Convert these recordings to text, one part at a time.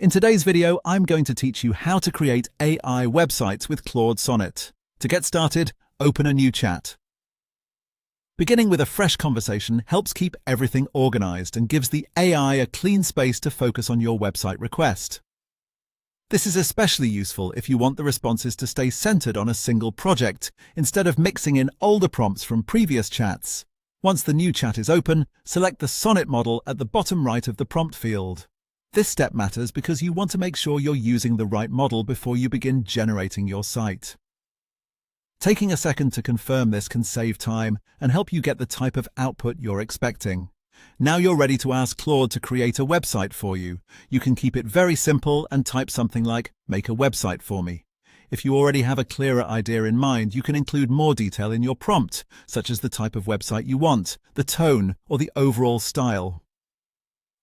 In today's video, I'm going to teach you how to create AI websites with Claude Sonnet. To get started, open a new chat. Beginning with a fresh conversation helps keep everything organized and gives the AI a clean space to focus on your website request. This is especially useful if you want the responses to stay centered on a single project, instead of mixing in older prompts from previous chats. Once the new chat is open, select the Sonnet model at the bottom right of the prompt field. This step matters because you want to make sure you're using the right model before you begin generating your site. Taking a second to confirm this can save time and help you get the type of output you're expecting. Now you're ready to ask Claude to create a website for you. You can keep it very simple and type something like, "Make a website for me." If you already have a clearer idea in mind, you can include more detail in your prompt, such as the type of website you want, the tone, or the overall style.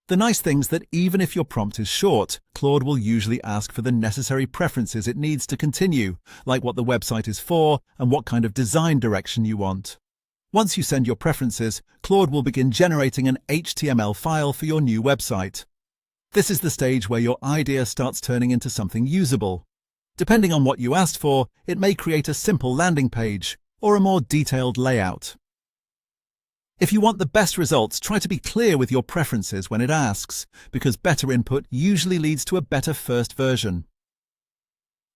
The nice thing's that even if your prompt is short, Claude will usually ask for the necessary preferences it needs to continue, like what the website is for and what kind of design direction you want. Once you send your preferences, Claude will begin generating an HTML file for your new website. This is the stage where your idea starts turning into something usable. Depending on what you asked for, it may create a simple landing page or a more detailed layout. If you want the best results, try to be clear with your preferences when it asks, because better input usually leads to a better first version.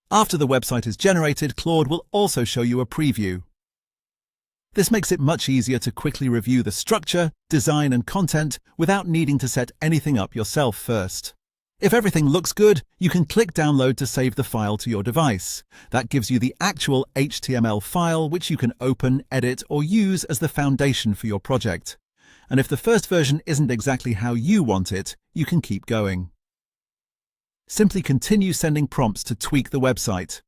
After the website is generated, Claude will also show you a preview. This makes it much easier to quickly review the structure, design, and content without needing to set anything up yourself first. If everything looks good, you can click Download to save the file to your device. That gives you the actual HTML file, which you can open, edit, or use as the foundation for your project. And if the first version isn't exactly how you want it, you can keep going. Simply continue sending prompts to tweak the website.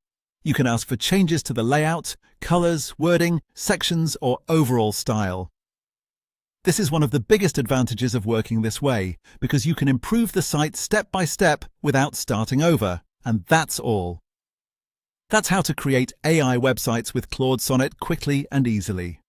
You can ask for changes to the layout, colors, wording, sections, or overall style. This is one of the biggest advantages of working this way, because you can improve the site step by step without starting over, and that's all. That's how to create AI websites with Claude Sonnet quickly and easily.